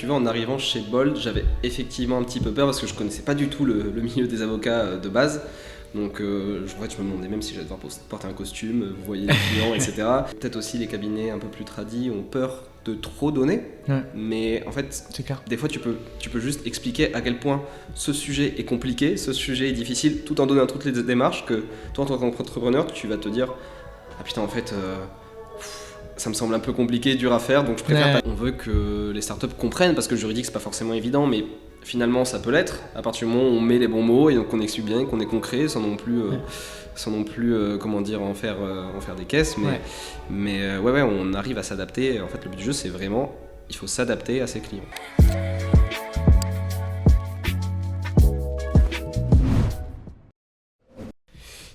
tu veux, en arrivant chez Bold, j'avais effectivement un petit peu peur parce que je connaissais pas du tout le milieu des avocats de base. Donc je me demandais même si j'allais devoir porter un costume, vous voyez les clients, etc. Peut-être aussi les cabinets un peu plus tradis ont peur de trop donner, mais en fait, c'est clair. Des fois tu peux juste expliquer à quel point ce sujet est compliqué, ce sujet est difficile, tout en donnant toutes les démarches que toi en tant qu'entrepreneur, tu vas te dire « Ah putain, en fait, ça me semble un peu compliqué, dur à faire, donc je préfère… » On veut que les startups comprennent, parce que le juridique c'est pas forcément évident, mais finalement ça peut l'être, à partir du moment où on met les bons mots et donc on explique bien, qu'on est concret, sans non plus en faire des caisses, mais on arrive à s'adapter. En fait, le but du jeu, c'est vraiment, il faut s'adapter à ses clients.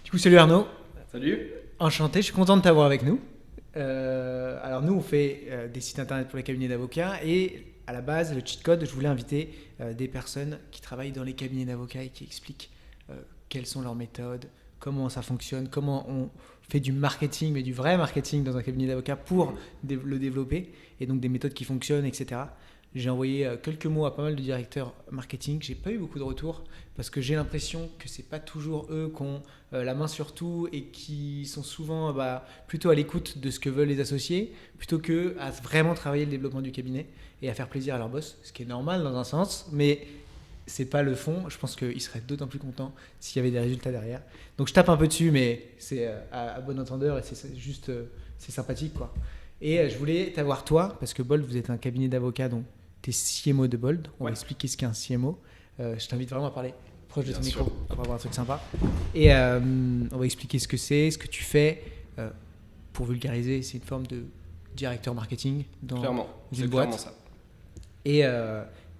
Du coup, salut Arnaud. Salut. Enchanté, je suis content de t'avoir avec nous. Alors nous, on fait des sites internet pour les cabinets d'avocats et à la base, le cheat code, je voulais inviter des personnes qui travaillent dans les cabinets d'avocats et qui expliquent quelles sont leurs méthodes, comment ça fonctionne, comment on fait du marketing, mais du vrai marketing dans un cabinet d'avocats pour le développer, et donc des méthodes qui fonctionnent, etc. J'ai envoyé quelques mots à pas mal de directeurs marketing. J'ai pas eu beaucoup de retours parce que j'ai l'impression que c'est pas toujours eux qui ont la main sur tout et qui sont souvent plutôt à l'écoute de ce que veulent les associés plutôt que à vraiment travailler le développement du cabinet et à faire plaisir à leur boss, ce qui est normal dans un sens, mais c'est pas le fond. Je pense qu'ils seraient d'autant plus contents s'il y avait des résultats derrière. Donc je tape un peu dessus, mais c'est à bon entendeur et c'est juste c'est sympathique, quoi. Et je voulais t'avoir toi parce que Bold, vous êtes un cabinet d'avocats, donc tu es CMO de Bold. On va expliquer ce qu'est un CMO. Je t'invite vraiment à parler proche de ton micro pour avoir un truc sympa. Et on va expliquer ce que c'est, ce que tu fais. Pour vulgariser, c'est une forme de directeur marketing dans une boîte. Clairement ça. Et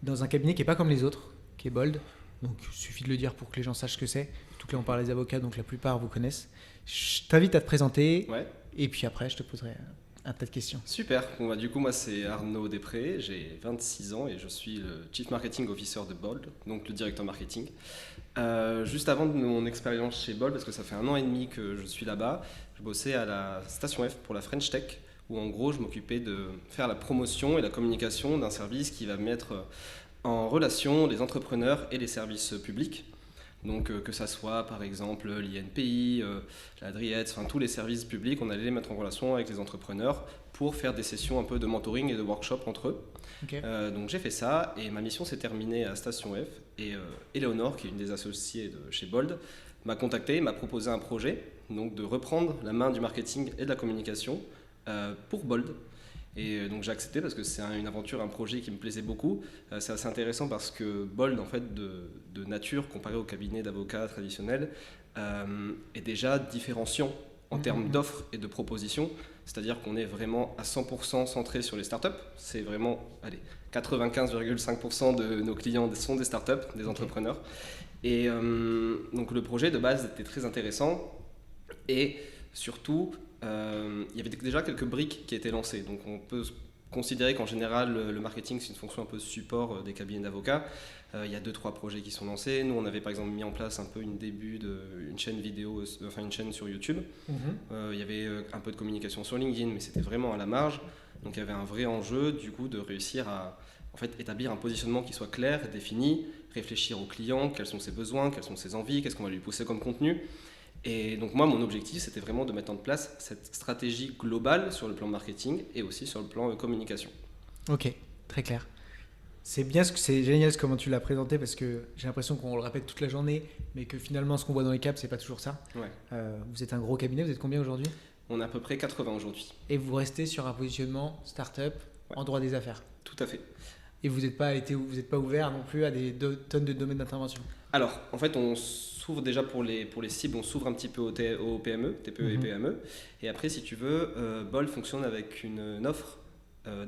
dans un cabinet qui n'est pas comme les autres, qui est Bold. Donc il suffit de le dire pour que les gens sachent ce que c'est. Surtout que là on parle des avocats, donc la plupart vous connaissent. Je t'invite à te présenter et puis après je te poserai un tas de questions. Super. Bon, du coup, moi, c'est Arnaud Després, j'ai 26 ans et je suis le Chief Marketing Officer de Bold, donc le directeur marketing. Juste avant de mon expérience chez Bold, parce que ça fait 1 an et demi que je suis là-bas, je bossais à la Station F pour la French Tech, où en gros, je m'occupais de faire la promotion et la communication d'un service qui va mettre en relation les entrepreneurs et les services publics. Donc que ça soit par exemple l'INPI, la DRIETS, enfin tous les services publics, on allait les mettre en relation avec les entrepreneurs pour faire des sessions un peu de mentoring et de workshop entre eux. Okay. Donc j'ai fait ça et ma mission s'est terminée à Station F et Eleonore, qui est une des associées de chez Bold, m'a contacté, m'a proposé un projet, donc de reprendre la main du marketing et de la communication pour Bold. Et donc j'ai accepté parce que c'est une aventure, un projet qui me plaisait beaucoup. C'est assez intéressant parce que Bold, en fait, de nature, comparé au cabinet d'avocats traditionnel, est déjà différenciant en termes d'offres et de propositions. C'est-à-dire qu'on est vraiment à 100% centré sur les startups. C'est vraiment, 95,5% de nos clients sont des startups, des entrepreneurs. Et donc le projet de base était très intéressant. Et surtout, il y avait déjà quelques briques qui étaient lancées. Donc on peut considérer qu'en général, le marketing, c'est une fonction un peu support des cabinets d'avocats. Il y a 2-3 projets qui sont lancés. Nous, on avait par exemple mis en place un peu une chaîne vidéo, enfin une chaîne sur YouTube. Il y avait un peu de communication sur LinkedIn, mais c'était vraiment à la marge. Donc il y avait un vrai enjeu du coup de réussir à en fait, établir un positionnement qui soit clair et défini, réfléchir au client, quels sont ses besoins, quelles sont ses envies, qu'est-ce qu'on va lui pousser comme contenu. Et donc moi, mon objectif, c'était vraiment de mettre en place cette stratégie globale sur le plan marketing et aussi sur le plan communication. Ok, très clair. C'est génial comment tu l'as présenté parce que j'ai l'impression qu'on le répète toute la journée, mais que finalement, ce qu'on voit dans les caps, c'est pas toujours ça. Ouais. Vous êtes un gros cabinet, vous êtes combien aujourd'hui ? On est à peu près 80 aujourd'hui. Et vous restez sur un positionnement start-up en droit des affaires ? Tout à fait. Et vous n'êtes pas ouvert non plus à des tonnes de domaines d'intervention ? Alors, en fait, on s'ouvre déjà pour les cibles, on s'ouvre un petit peu aux PME, TPE et PME. Et après, si tu veux, Bold fonctionne avec une offre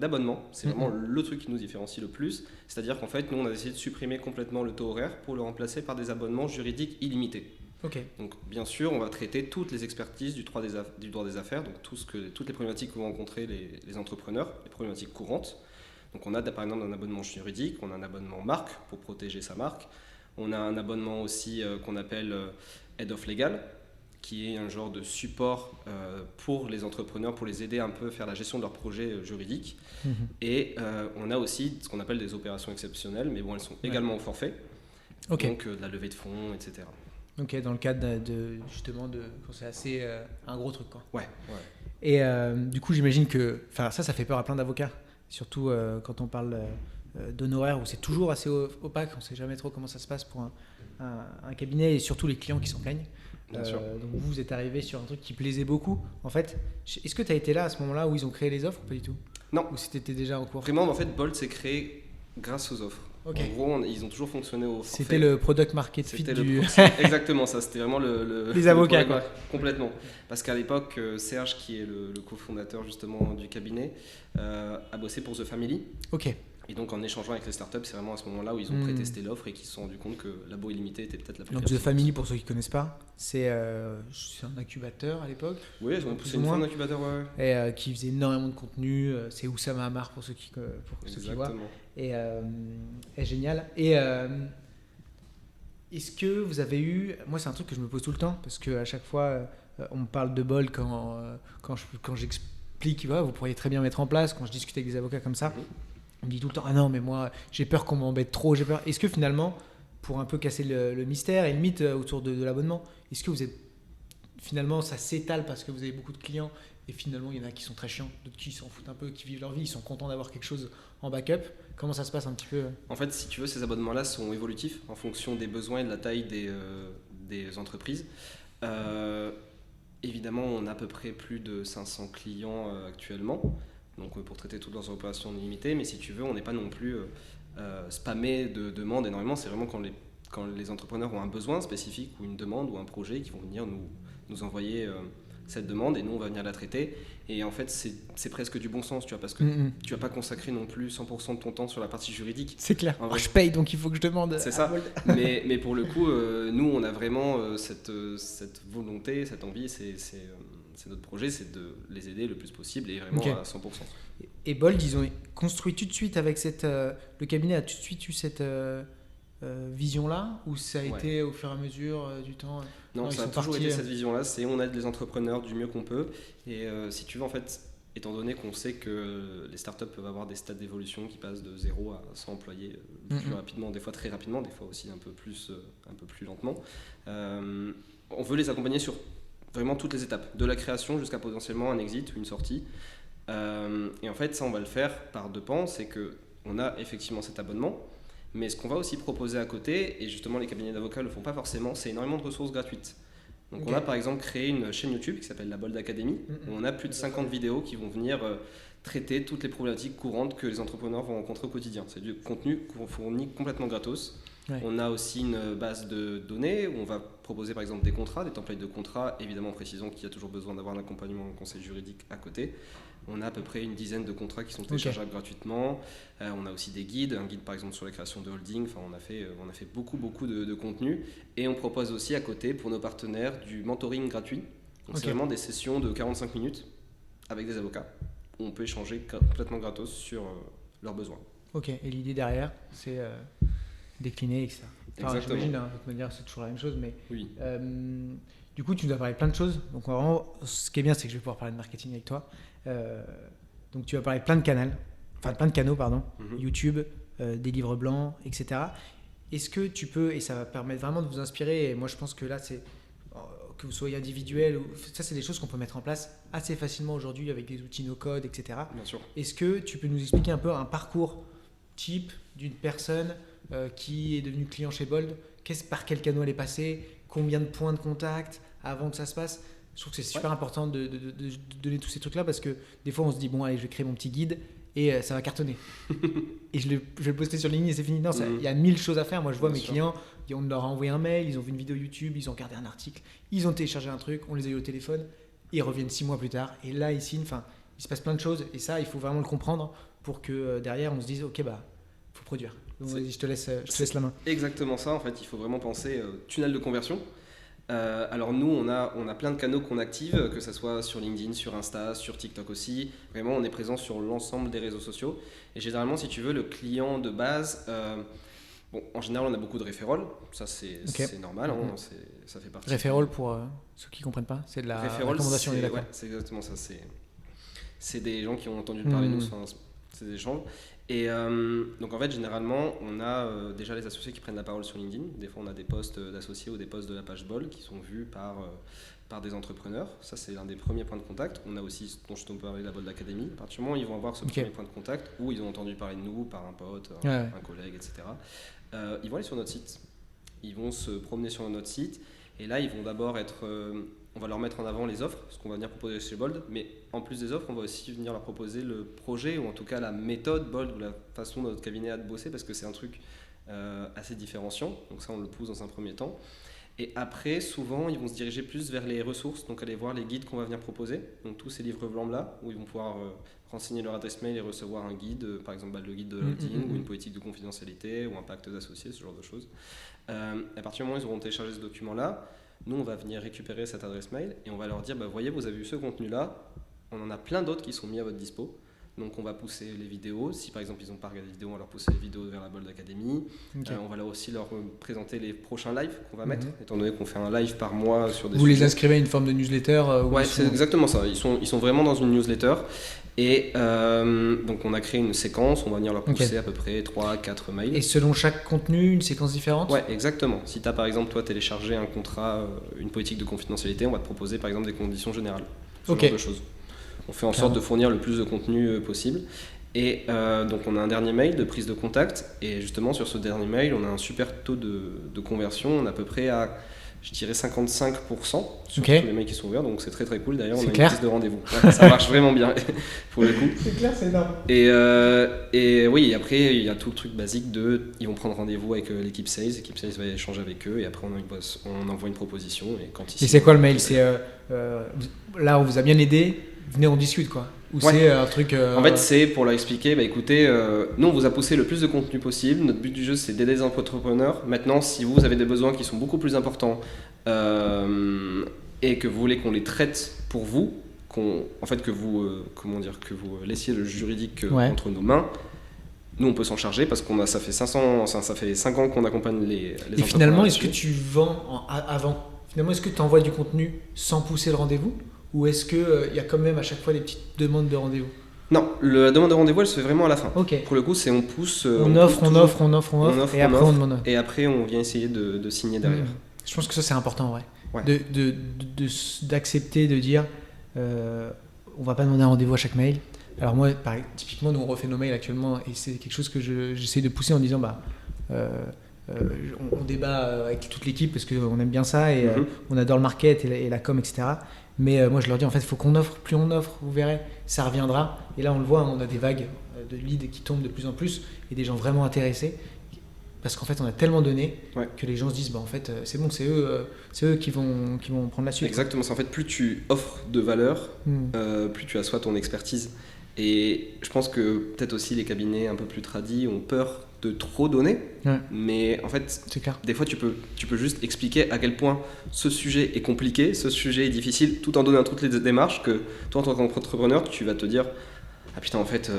d'abonnement. C'est vraiment le truc qui nous différencie le plus. C'est-à-dire qu'en fait, nous, on a essayé de supprimer complètement le taux horaire pour le remplacer par des abonnements juridiques illimités. Okay. Donc, bien sûr, on va traiter toutes les expertises du droit des affaires, donc toutes les problématiques que vont rencontrer les entrepreneurs, les problématiques courantes. Donc, on a par exemple un abonnement juridique, on a un abonnement marque pour protéger sa marque. On a un abonnement aussi qu'on appelle Head of Legal. qui est un genre de support pour les entrepreneurs, pour les aider un peu à faire la gestion de leurs projets juridiques. Et on a aussi ce qu'on appelle des opérations exceptionnelles, mais bon, elles sont également au forfait, donc de la levée de fonds, etc. Ok, dans le cadre justement quand c'est assez un gros truc, quoi. Ouais. Et du coup, j'imagine que ça fait peur à plein d'avocats, surtout quand on parle d'honoraires où c'est toujours assez opaque, on ne sait jamais trop comment ça se passe pour un cabinet et surtout les clients qui s'en plaignent. Bien sûr. Donc vous êtes arrivé sur un truc qui plaisait beaucoup. En fait, est-ce que tu as été là à ce moment-là où ils ont créé les offres ou pas du tout? Non. Ou c'était déjà en cours? Vraiment, en fait, Bold s'est créé grâce aux offres. Okay. En gros, ils ont toujours fonctionné au forfait. C'était le product market fit Exactement ça, c'était vraiment les avocats, quoi. Complètement. Parce qu'à l'époque, Serge, qui est le cofondateur justement du cabinet, a bossé pour The Family. Ok. Et donc en échangeant avec les startups, c'est vraiment à ce moment-là où ils ont pré-testé l'offre et qu'ils se sont rendus compte que Labo Illimité était peut-être la plus pertinente. Donc The Family, pour ceux qui ne connaissent pas, c'est un incubateur à l'époque. Oui, c'est une forme d'incubateur, ouais. Et qui faisait énormément de contenu. C'est Oussama Ammar pour ceux qui voient. Et génial. Et est-ce que vous avez eu... Moi, c'est un truc que je me pose tout le temps, parce qu'à chaque fois, on me parle de Bold quand j'explique, vous pourriez très bien mettre en place, quand je discute avec des avocats comme ça. On me dit tout le temps, ah non, mais moi, j'ai peur qu'on m'embête trop, j'ai peur. Est-ce que finalement, pour un peu casser le mystère et le mythe autour de l'abonnement, est-ce que vous êtes... Finalement, ça s'étale parce que vous avez beaucoup de clients et finalement, il y en a qui sont très chiants, d'autres qui s'en foutent un peu, qui vivent leur vie, ils sont contents d'avoir quelque chose en backup. Comment ça se passe un petit peu? En fait, si tu veux, ces abonnements-là sont évolutifs en fonction des besoins et de la taille des entreprises. Évidemment, on a à peu près plus de 500 clients actuellement. Donc pour traiter toutes leurs opérations limitées, mais si tu veux, on n'est pas non plus spammé de demandes énormément. C'est vraiment quand les entrepreneurs ont un besoin spécifique ou une demande ou un projet qui vont venir nous envoyer cette demande et nous on va venir la traiter. Et en fait c'est presque du bon sens, tu vois, parce que tu vas pas consacrer non plus 100% de ton temps sur la partie juridique. C'est clair. Je paye donc il faut que je demande. C'est ça. mais pour le coup, nous on a vraiment cette volonté, cette envie, c'est notre projet, c'est de les aider le plus possible et vraiment à 100%. Et Bold, ils ont construit tout de suite avec le cabinet a tout de suite eu cette vision-là, ou ça a été au fur et à mesure du temps? Non, ça a toujours été cette vision-là, c'est on aide les entrepreneurs du mieux qu'on peut. Et si tu veux, en fait, étant donné qu'on sait que les startups peuvent avoir des stades d'évolution qui passent de 0 à 100 employés plus rapidement, des fois très rapidement, des fois aussi un peu plus lentement, on veut les accompagner sur vraiment toutes les étapes, de la création jusqu'à potentiellement un exit ou une sortie. Et en fait, ça, on va le faire par deux pans. C'est qu'on a effectivement cet abonnement, mais ce qu'on va aussi proposer à côté, et justement les cabinets d'avocats ne le font pas forcément, c'est énormément de ressources gratuites. Donc on a par exemple créé une chaîne YouTube qui s'appelle la Bold Academy, où on a plus de 50 vidéos qui vont venir traiter toutes les problématiques courantes que les entrepreneurs vont rencontrer au quotidien. C'est du contenu qu'on fournit complètement gratos. Ouais. On a aussi une base de données où on va proposer par exemple des contrats, des templates de contrats, évidemment en précisant qu'il y a toujours besoin d'avoir un accompagnement en conseil juridique à côté. On a à peu près une dizaine de contrats qui sont téléchargeables gratuitement. On a aussi des guides, un guide par exemple sur la création de holding. Enfin, on a fait beaucoup de contenu. Et on propose aussi à côté pour nos partenaires du mentoring gratuit. Donc c'est vraiment des sessions de 45 minutes avec des avocats où on peut échanger complètement gratos sur leurs besoins. Ok, et l'idée derrière, c'est décliner, etc. Enfin, j'imagine, de toute manière, c'est toujours la même chose, mais oui. Du coup, tu nous as parlé de plein de choses. Donc, vraiment, ce qui est bien, c'est que je vais pouvoir parler de marketing avec toi. Donc, tu vas parler de plein de canaux, YouTube, des livres blancs, etc. Est-ce que tu peux, et ça va permettre vraiment de vous inspirer, et moi, je pense que là, c'est que vous soyez individuel, ça, c'est des choses qu'on peut mettre en place assez facilement aujourd'hui avec des outils no-code, etc. Bien sûr. Est-ce que tu peux nous expliquer un peu un parcours type d'une personne qui est devenue client chez Bold, par quel canal elle est passée, combien de points de contact avant que ça se passe? Je trouve que c'est super important de donner tous ces trucs-là parce que des fois on se dit bon allez je vais créer mon petit guide et ça va cartonner et je vais le poster sur LinkedIn et c'est fini. Non, il y a 1000 choses à faire. Moi je vois mes clients, on leur a envoyé un mail, ils ont vu une vidéo YouTube, ils ont regardé un article, ils ont téléchargé un truc, on les a eu au téléphone, ils reviennent 6 mois plus tard et là ils signent. Enfin, il se passe plein de choses et ça il faut vraiment le comprendre pour que derrière on se dise ok faut produire. Donc vas-y, je te laisse la main. Exactement ça, en fait, il faut vraiment penser tunnel de conversion. Alors nous, on a plein de canaux qu'on active, que ce soit sur LinkedIn, sur Insta, sur TikTok aussi. Vraiment, on est présent sur l'ensemble des réseaux sociaux. Et généralement, si tu veux, le client de base, Bon, en général, on a beaucoup de referrals, ça c'est normal, hein, ça fait partie. Referral pour ceux qui ne comprennent pas, c'est de la recommandation, on est d'accord. Ouais, c'est exactement ça, c'est des gens qui ont entendu parler de nous, c'est des échanges. Et donc en fait, généralement, on a déjà les associés qui prennent la parole sur LinkedIn. Des fois, on a des posts d'associés ou des posts de la page Bol qui sont vus par des entrepreneurs. Ça, c'est l'un des premiers points de contact. On a aussi, dont je t'en parlais, la Bold Academy. À partir du moment où ils vont avoir ce premier point de contact, où ils ont entendu parler de nous par un pote, un collègue, etc., ils vont aller sur notre site. Ils vont se promener sur notre site. Et là, ils vont d'abord être... on va leur mettre en avant les offres, ce qu'on va venir proposer chez Bold, mais en plus des offres, on va aussi venir leur proposer le projet, ou en tout cas la méthode Bold, ou la façon de notre cabinet a de bosser, parce que c'est un truc assez différenciant, donc ça on le pousse dans un premier temps. Et après, souvent, ils vont se diriger plus vers les ressources, donc aller voir les guides qu'on va venir proposer, donc tous ces livres blancs-là, où ils vont pouvoir renseigner leur adresse mail et recevoir un guide, par exemple le guide de l'auditing, ou une politique de confidentialité, ou un pacte d'associés, ce genre de choses. À partir du moment où ils auront téléchargé ce document-là, nous, on va venir récupérer cette adresse mail et on va leur dire, voyez, vous avez vu ce contenu-là, on en a plein d'autres qui sont mis à votre dispo. Donc, on va pousser les vidéos. Si, par exemple, ils n'ont pas regardé les vidéos, on va leur pousser les vidéos vers la Bold Academy. On va aussi leur présenter les prochains lives qu'on va mettre, étant donné qu'on fait un live par mois sur des sujets. Vous les inscrivez à une forme de newsletter Ouais, c'est exactement ça. Ils sont vraiment dans une newsletter. Et donc, on a créé une séquence. On va venir leur pousser à peu près 3-4 mails. Et selon chaque contenu, une séquence différente? Ouais, exactement. Si tu as, par exemple, toi, téléchargé un contrat, une politique de confidentialité, on va te proposer, par exemple, des conditions générales. Ce genre de choses. On fait en sorte de fournir le plus de contenu possible. Et donc, on a un dernier mail de prise de contact. Et justement, sur ce dernier mail, on a un super taux de conversion. On est à peu près à, je dirais, 55% sur tous les mails qui sont ouverts. Donc, c'est très, très cool. D'ailleurs, on a une prise de rendez-vous. Ouais, ça marche vraiment bien, pour le coup. C'est clair, c'est énorme. Et oui, après, il y a tout le truc basique de... Ils vont prendre rendez-vous avec l'équipe Sales. L'équipe Sales va échanger avec eux. Et après, on envoie une proposition. Et c'est quoi le mail? C'est là, on vous a bien aidé. Venez, on discute, quoi. Ou c'est un truc... En fait, c'est pour leur expliquer, écoutez, nous, on vous a poussé le plus de contenu possible. Notre but du jeu, c'est d'aider les entrepreneurs. Maintenant, si vous avez des besoins qui sont beaucoup plus importants et que vous voulez qu'on les traite pour vous, que vous laissiez le juridique entre nos mains, nous, on peut s'en charger parce ça fait 5 ans qu'on accompagne les entrepreneurs. Et finalement, est-ce que tu vends avant? Finalement, est-ce que tu envoies du contenu sans pousser le rendez-vous? Ou est-ce qu'il y a quand même à chaque fois des petites demandes de rendez-vous? Non, la demande de rendez-vous, elle se fait vraiment à la fin. Okay. Pour le coup, c'est on pousse. On offre, et après on demande. Et après, on vient essayer de signer derrière. Je pense que ça, c'est important, d'accepter, de dire on va pas demander un rendez-vous à chaque mail. Alors moi, typiquement, nous on refait nos mails actuellement et c'est quelque chose que j'essaie de pousser en disant on débat avec toute l'équipe parce qu'on aime bien ça et on adore le market et la com, etc. Mais moi je leur dis en fait il faut qu'on offre, plus on offre, vous verrez, ça reviendra. Et là on le voit, on a des vagues de leads qui tombent de plus en plus et des gens vraiment intéressés parce qu'en fait on a tellement donné que les gens se disent en fait c'est bon, c'est eux qui vont prendre la suite. Exactement, c'est en fait plus tu offres de valeur, plus tu assois ton expertise. Et je pense que peut-être aussi les cabinets un peu plus tradis ont peur de trop donner, mais en fait, des fois tu peux juste expliquer à quel point ce sujet est compliqué, ce sujet est difficile, tout en donnant toutes les démarches que toi en tant qu'entrepreneur, tu vas te dire ah putain en fait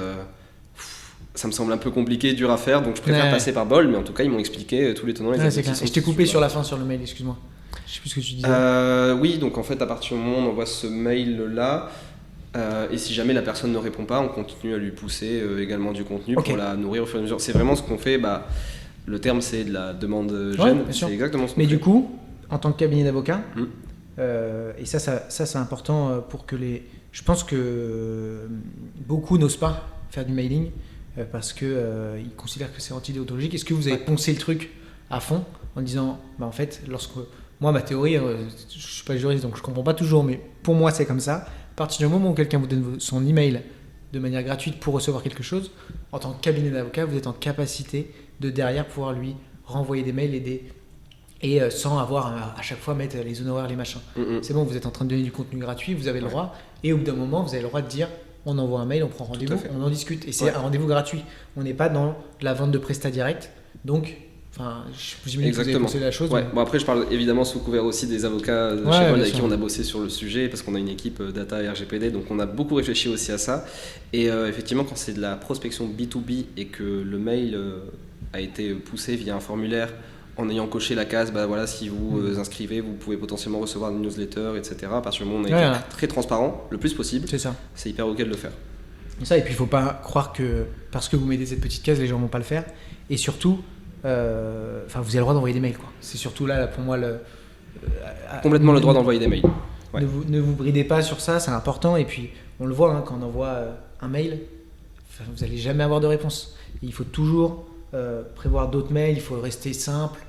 ça me semble un peu compliqué, dur à faire, donc je préfère passer par Bol, mais en tout cas ils m'ont expliqué tous les tenants et les aboutissants. Et je t'ai coupé sur la fin sur le mail, excuse-moi. Je sais plus ce que tu disais. Oui, donc en fait à partir du moment où on envoie ce mail là. Et si jamais la personne ne répond pas, on continue à lui pousser également du contenu pour la nourrir au fur et à mesure. C'est vraiment ce qu'on fait. Le terme, c'est de la demande gène. C'est exactement ce qu'on fait. Mais du coup, en tant que cabinet d'avocat, et ça c'est important pour que les... Je pense que beaucoup n'osent pas faire du mailing parce qu'ils considèrent que c'est anti-déontologique. Est-ce que vous avez poncé le truc à fond en disant, en fait, moi, ma théorie, je ne suis pas juriste, donc je ne comprends pas toujours, mais pour moi, c'est comme ça. À partir du moment où quelqu'un vous donne son email de manière gratuite pour recevoir quelque chose, en tant que cabinet d'avocat, vous êtes en capacité de derrière pouvoir lui renvoyer des mails et sans avoir à chaque fois mettre les honoraires, les machins. C'est bon, vous êtes en train de donner du contenu gratuit, vous avez le droit, et au bout d'un moment, vous avez le droit de dire on envoie un mail, on prend rendez-vous, on en discute. Et c'est un rendez-vous gratuit. On n'est pas dans la vente de prestat direct. Donc, j'imagine que vous avez pensé la chose. Ouais. Bon, après, je parle évidemment sous couvert aussi des avocats chez Bol avec qui on a bossé sur le sujet parce qu'on a une équipe data et RGPD, donc on a beaucoup réfléchi aussi à ça. Et effectivement, quand c'est de la prospection B2B et que le mail a été poussé via un formulaire en ayant coché la case, bah voilà, si vous inscrivez, vous pouvez potentiellement recevoir une newsletter, etc. À partir du moment où on a été très transparent, le plus possible, c'est hyper ok de le faire. Ça, et puis il ne faut pas croire que parce que vous mettez cette petite case, les gens ne vont pas le faire. Et surtout, vous avez le droit d'envoyer des mails, quoi. C'est surtout là pour moi, complètement le droit d'envoyer des mails. Ouais. Ne vous bridez pas sur ça, c'est important. Et puis, on le voit, quand on envoie un mail, vous n'allez jamais avoir de réponse. Et il faut toujours prévoir d'autres mails, il faut rester simple.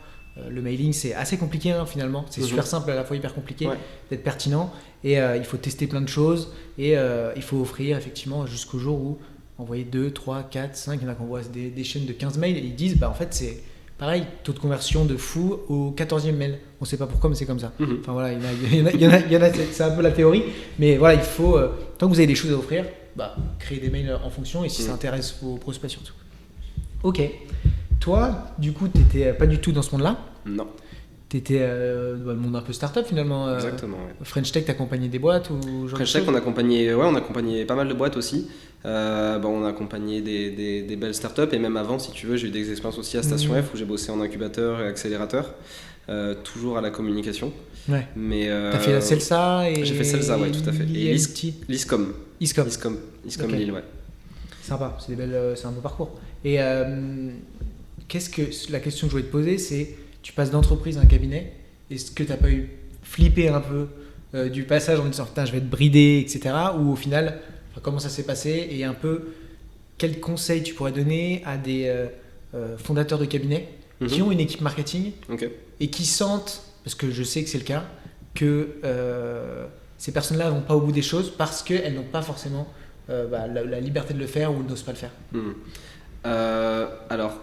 Le mailing, c'est assez compliqué finalement. C'est super simple, à la fois hyper compliqué d'être pertinent. Et il faut tester plein de choses. Et il faut offrir effectivement jusqu'au jour où envoyer 2, 3, 4, 5. Il y en a qui envoient des chaînes de 15 mails et ils disent en fait, c'est pareil, taux de conversion de fou au 14e mail. On ne sait pas pourquoi, mais c'est comme ça. Enfin voilà, il y en a c'est un peu la théorie. Mais voilà, il faut, tant que vous avez des choses à offrir, créer des mails en fonction. Et si ça intéresse vos prospects surtout. Ok. Toi, du coup, tu n'étais pas du tout dans ce monde-là. Non. Tu étais dans le monde un peu start-up finalement. Exactement. Ouais. French Tech, tu accompagnais des boîtes ou genre French Tech, on accompagnait pas mal de boîtes aussi. On a accompagné des belles startups et même avant, si tu veux, j'ai eu des expériences aussi à Station F où j'ai bossé en incubateur et accélérateur, toujours à la communication. Ouais. Mais t'as fait la Celsa et j'ai fait Celsa, ouais, tout à fait. Et l'ISCOM. ISCOM, okay. Lille, ouais. Sympa, c'est un beau parcours. Et la question que je voulais te poser, c'est tu passes d'entreprise à un cabinet. Est-ce que tu n'as pas eu flippé un peu du passage en disant putain, je vais être bridé, etc. Ou au final, comment ça s'est passé et un peu quels conseils tu pourrais donner à des fondateurs de cabinets qui ont une équipe marketing et qui sentent, parce que je sais que c'est le cas, que ces personnes-là ne vont pas au bout des choses parce qu'elles n'ont pas forcément la liberté de le faire ou n'osent pas le faire. Alors,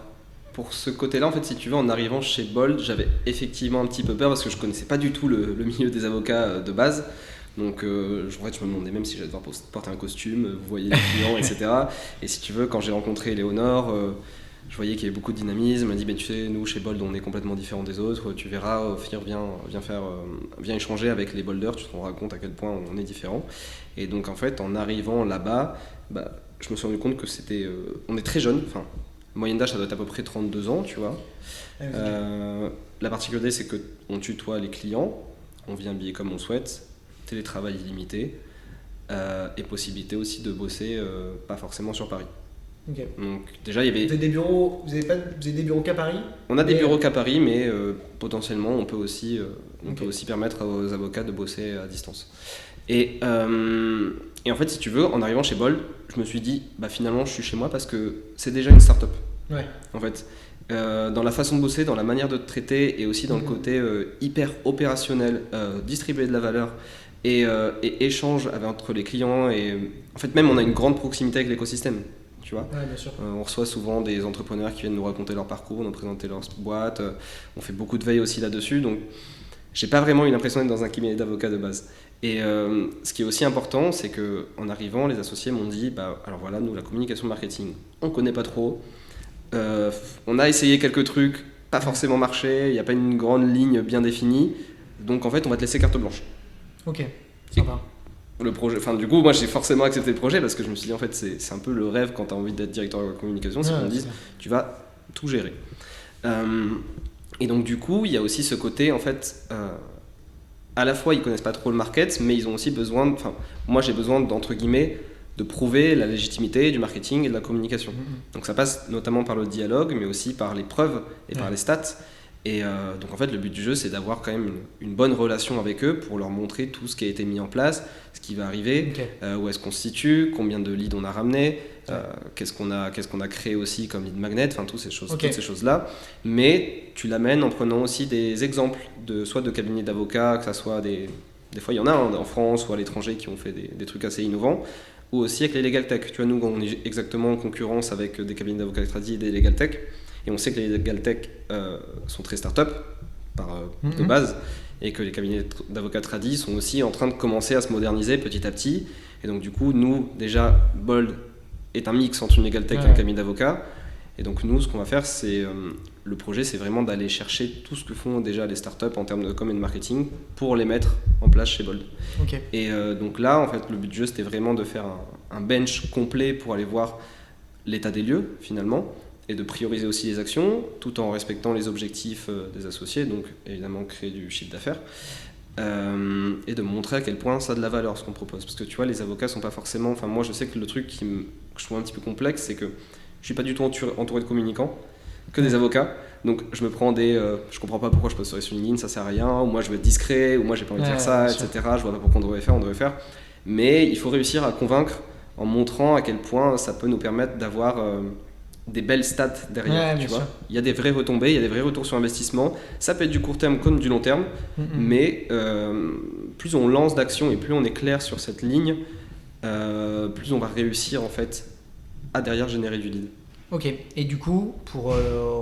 pour ce côté-là, en fait, si tu veux, en arrivant chez Bold, j'avais effectivement un petit peu peur parce que je connaissais pas du tout le milieu des avocats de base. Donc, en fait, je me demandais même si j'allais devoir porter un costume, vous voyez les clients, etc. Et si tu veux, quand j'ai rencontré Léonore, je voyais qu'il y avait beaucoup de dynamisme. Elle m'a dit, tu sais, nous, chez Bold, on est complètement différents des autres. Tu verras, viens échanger avec les Bolders, tu te rendras compte à quel point on est différents. Et donc, en fait, en arrivant là-bas, je me suis rendu compte que on est très jeunes. Enfin, moyenne d'âge, ça doit être à peu près 32 ans, tu vois. La particularité, c'est qu'on tutoie les clients, on vient habiller comme on souhaite, télétravail illimité, et possibilité aussi de bosser pas forcément sur Paris. Okay. Donc déjà, il y avait... Vous avez des bureaux qu'à Paris ? On a des bureaux qu'à Paris, mais potentiellement, on peut aussi permettre aux avocats de bosser à distance. Et en fait, si tu veux, en arrivant chez Bold, je me suis dit, finalement, je suis chez moi parce que c'est déjà une start-up. Ouais. En fait, dans la façon de bosser, dans la manière de te traiter et aussi dans le côté hyper opérationnel, distribuer de la valeur et échange entre les clients. Et en fait, même, on a une grande proximité avec l'écosystème. Tu vois, ouais, bien sûr. On reçoit souvent des entrepreneurs qui viennent nous raconter leur parcours, nous présenter leur boîte. On fait beaucoup de veille aussi là-dessus. Donc, j'ai pas vraiment eu l'impression d'être dans un cabinet d'avocats de base. Et ce qui est aussi important, c'est qu'en arrivant, les associés m'ont dit alors voilà, nous, la communication marketing, on connaît pas trop. On a essayé quelques trucs, pas forcément marché, il n'y a pas une grande ligne bien définie. Donc en fait, on va te laisser carte blanche. Ok, sympa. Le projet, du coup, moi j'ai forcément accepté le projet parce que je me suis dit en fait, c'est un peu le rêve quand tu as envie d'être directeur de la communication, c'est qu'on te dise tu vas tout gérer. Et donc du coup, il y a aussi ce côté en fait. À la fois, ils connaissent pas trop le market, mais ils ont aussi besoin, moi j'ai besoin d'entre guillemets de prouver la légitimité du marketing et de la communication. Donc ça passe notamment par le dialogue, mais aussi par les preuves et par les stats. Et donc en fait, le but du jeu, c'est d'avoir quand même une bonne relation avec eux pour leur montrer tout ce qui a été mis en place, ce qui va arriver, où est-ce qu'on se situe, combien de leads on a ramené, qu'est-ce qu'on a créé aussi comme lead magnet, toutes ces choses-là. Mais tu l'amènes en prenant aussi des exemples, soit de cabinets d'avocats, que ça soit des fois il y en a en France ou à l'étranger qui ont fait des trucs assez innovants, ou aussi avec les legal tech. Tu vois, nous, on est exactement en concurrence avec des cabinets d'avocats tradis et des legal tech. Et on sait que les legal tech sont très start-up de base et que les cabinets d'avocats tradis sont aussi en train de commencer à se moderniser petit à petit. Et donc du coup, nous, déjà, Bold est un mix entre une legal tech et un cabinet d'avocats. Et donc nous, ce qu'on va faire, c'est le projet, c'est vraiment d'aller chercher tout ce que font déjà les startups en termes de com et de marketing pour les mettre en place chez Bold. Et donc là, en fait, le but du jeu, c'était vraiment de faire un bench complet pour aller voir l'état des lieux finalement. et de prioriser aussi les actions, tout en respectant les objectifs des associés, donc évidemment créer du chiffre d'affaires, et de montrer à quel point ça a de la valeur ce qu'on propose. Parce que tu vois, les avocats sont pas forcément... Enfin, moi je sais que le truc que je trouve un petit peu complexe, c'est que je suis pas du tout entouré de communicants, que des avocats. Donc je me prends je comprends pas pourquoi je poste sur LinkedIn, ça sert à rien, ou moi je veux être discret, ou moi j'ai pas envie de faire ça, etc. Je vois pas pourquoi on devrait faire. Mais il faut réussir à convaincre en montrant à quel point ça peut nous permettre d'avoir des belles stats derrière. Tu vois, il y a des vraies retombées, il y a des vrais retours sur investissement. Ça peut être du court terme comme du long terme, mais plus on lance d'actions et plus on est clair sur cette ligne, plus on va réussir en fait à derrière générer du lead. Ok, et du coup, pour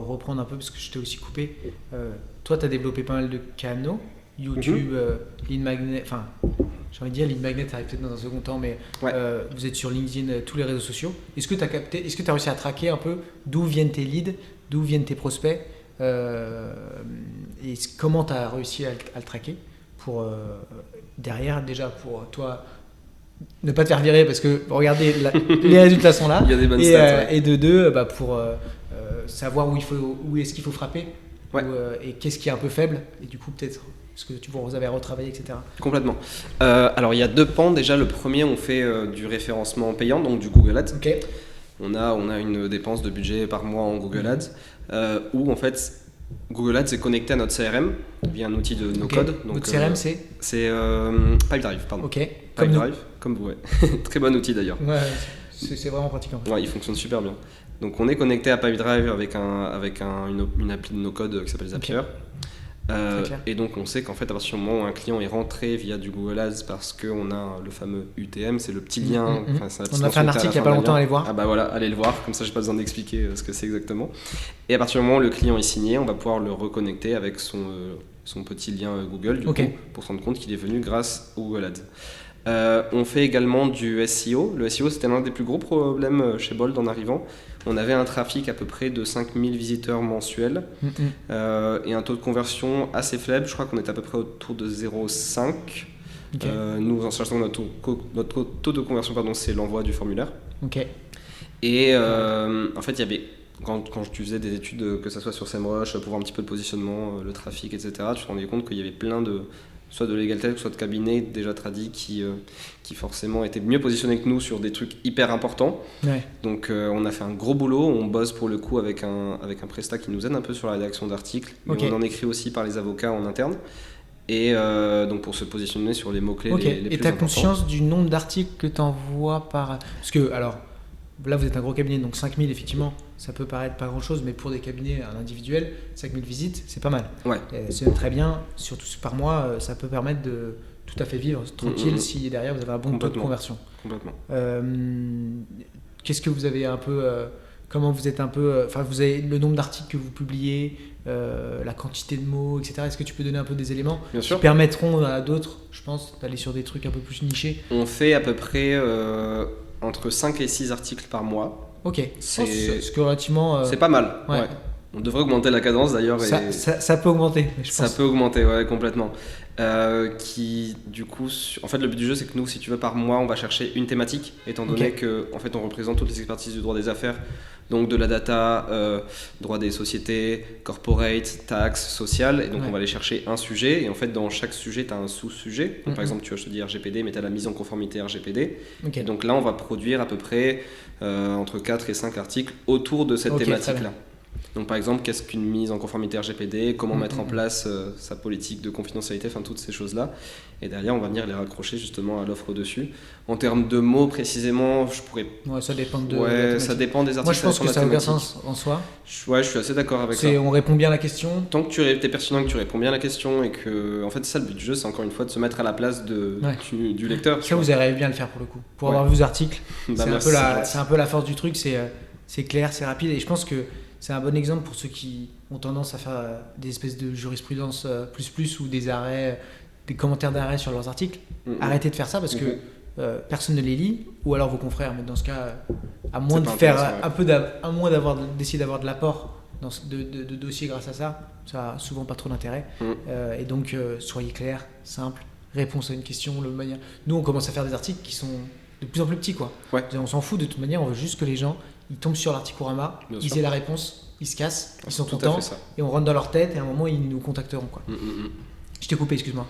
reprendre un peu, parce que je t'ai aussi coupé, toi, tu as développé pas mal de canaux, YouTube, Lead Magnet, enfin, j'ai envie de dire Lead Magnet, ça arrive peut-être dans un second temps, mais vous êtes sur LinkedIn, tous les réseaux sociaux. Est-ce que tu as réussi à traquer un peu d'où viennent tes leads, d'où viennent tes prospects, et comment tu as réussi à le traquer pour, derrière, déjà, pour toi, ne pas te faire virer parce que regardez les résultats sont là. Il y a des bonnes stats, et de deux pour savoir où est-ce qu'il faut frapper et qu'est-ce qui est un peu faible et du coup peut-être ce que vous avez retravaillé, etc. Complètement. Alors il y a 2 pans. Déjà le premier, on fait du référencement payant, donc du Google Ads. Okay. On a une dépense de budget par mois en Google Ads où en fait Google Ads est connecté à notre CRM via un outil de no-code. Donc votre CRM c'est Pipedrive, pardon. Ok. Pipedrive, comme vous, ouais. Très bon outil d'ailleurs. Ouais, c'est vraiment pratique en fait. Ouais, il fonctionne super bien. Donc on est connecté à Pipedrive avec une appli de no-code qui s'appelle Zapier. Et donc on sait qu'en fait à partir du moment où un client est rentré via du Google Ads parce qu'on a le fameux UTM, c'est le petit lien. On a fait un article il n'y a pas longtemps, allez voir. Ah bah voilà, allez le voir, comme ça j'ai pas besoin d'expliquer ce que c'est exactement. Et à partir du moment où le client est signé, on va pouvoir le reconnecter avec son petit lien Google du coup, pour se rendre compte qu'il est venu grâce au Google Ads. On fait également du SEO. Le SEO c'était l'un des plus gros problèmes chez Bold en arrivant. On avait un trafic à peu près de 5000 visiteurs mensuels et un taux de conversion assez faible. Je crois qu'on est à peu près autour de 0,5. Nous, en sachant que notre taux de conversion, c'est l'envoi du formulaire. Et en fait, il y avait, quand tu faisais des études, que ce soit sur SEMrush, pour voir un petit peu le positionnement, le trafic, etc., tu te rendais compte qu'il y avait plein de soit de legal tech, soit de cabinets déjà tradis qui forcément étaient mieux positionnés que nous sur des trucs hyper importants. Donc on a fait un gros boulot, on bosse pour le coup avec un prestat qui nous aide un peu sur la rédaction d'articles, mais on en écrit aussi par les avocats en interne. Et donc pour se positionner sur les mots-clés les plus importants. Et tu as conscience du nombre d'articles que tu envoies par... Parce que, alors, là vous êtes un gros cabinet, donc 5000 effectivement, ça peut paraître pas grand-chose, mais pour des cabinets à l'individuel, 5000 visites, c'est pas mal. C'est très bien, surtout par mois, ça peut permettre de tout à fait vivre tranquille si derrière vous avez un bon taux de conversion. Complètement. Qu'est-ce que vous avez un peu... comment vous êtes un peu... Enfin, vous avez le nombre d'articles que vous publiez, la quantité de mots, etc. Est-ce que tu peux donner un peu des éléments qui permettront à d'autres, je pense, d'aller sur des trucs un peu plus nichés? On fait à peu près entre 5 et 6 articles par mois. C'est relativement... C'est pas mal, ouais. On devrait augmenter la cadence d'ailleurs. Ça peut augmenter, je pense. Ça peut augmenter, ouais, complètement. Du coup, en fait, le but du jeu, c'est que nous, si tu veux, par mois, on va chercher une thématique, étant donné que, en fait, on représente toutes les expertises du droit des affaires, donc de la data, droit des sociétés, corporate, taxes, social, et donc on va aller chercher un sujet, et en fait, dans chaque sujet, tu as un sous-sujet. Donc, par exemple, tu vas te dire RGPD, mais tu as la mise en conformité RGPD. Et donc là, on va produire à peu près entre 4 et 5 articles autour de cette thématique-là. Donc par exemple, qu'est-ce qu'une mise en conformité RGPD, comment mettre en place sa politique de confidentialité, enfin toutes ces choses-là. Et derrière, on va venir les raccrocher justement à l'offre dessus. En termes de mots précisément, je pourrais... ça dépend ça dépend des articles. Moi je pense que ça n'a aucun sens en soi. Je suis assez d'accord avec ça. On répond bien à la question. Tant que tu es pertinent, que tu réponds bien à la question et que... En fait, c'est ça le but du jeu, c'est encore une fois de se mettre à la place du lecteur. Ça, vous arrivez bien à le faire pour le coup. Pour avoir vu vos articles, c'est un peu la force du truc, c'est clair, c'est rapide et je pense que c'est un bon exemple pour ceux qui ont tendance à faire des espèces de jurisprudence plus ou des arrêts, des commentaires d'arrêt sur leurs articles. Arrêtez de faire ça parce que personne ne les lit, ou alors vos confrères. Mais dans ce cas, à moins de faire à moins d'essayer d'avoir de l'apport de dossiers grâce à ça, ça a souvent pas trop d'intérêt. Et donc soyez clair, simple, réponse à une question. Nous on commence à faire des articles qui sont de plus en plus petits, quoi. On s'en fout de toute manière, on veut juste que les gens ils tombent sur l'Articorama, Bien ils sûr. aient la réponse, ils se cassent, ils sont Tout à contents, fait ça. et on rentre dans leur tête, et à un moment, ils nous contacteront, quoi. Mm. Je t'ai coupé, excuse-moi.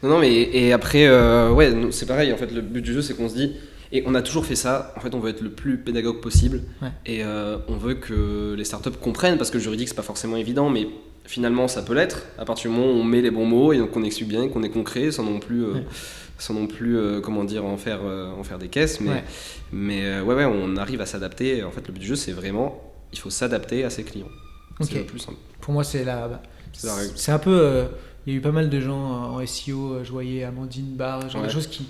Non, mais et après, ouais, c'est pareil. En fait, le but du jeu, c'est qu'on se dit, et on a toujours fait ça. En fait, on veut être le plus pédagogue possible, Ouais. et on veut que les startups comprennent, parce que le juridique, c'est pas forcément évident, mais finalement, ça peut l'être. À partir du moment où on met les bons mots et donc qu'on explique bien, qu'on est concret, sans non plus, comment dire, en faire des caisses, mais on arrive à s'adapter. En fait, le but du jeu, c'est vraiment, il faut s'adapter à ses clients. Ok. C'est le plus simple. Pour moi, c'est C'est la règle. c'est un peu. Il y a eu pas mal de gens en SEO, je voyais Amandine Barr, genre Ouais. des choses qui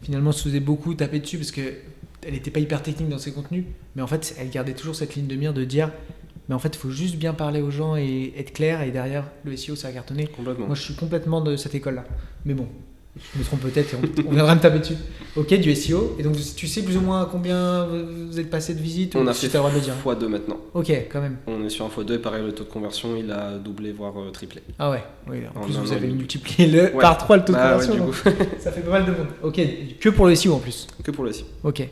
finalement se faisaient beaucoup taper dessus parce qu'elle n'était pas hyper technique dans ses contenus, mais en fait, elle gardait toujours cette ligne de mire de dire, mais en fait, il faut juste bien parler aux gens et être clair, et derrière, le SEO, ça a cartonné. Complètement. Moi, je suis complètement de cette école-là. Mais bon, je me trompe peut-être et on viendra me taper dessus. Ok, du SEO. Et donc, tu sais plus ou moins à combien vous êtes passé de visite On ou a si fait t'as le droit de le dire. x2 maintenant. Ok, quand même. On est sur un x2 et pareil, le taux de conversion, il a doublé, voire triplé. Ah ouais, oui, en En plus un vous an et avez demi. multiplié le Ouais. par 3 le taux de Bah ouais, conversion, du donc coup. ça fait pas mal de monde. Ok, que pour le SEO en plus. Que pour le SEO. Ok.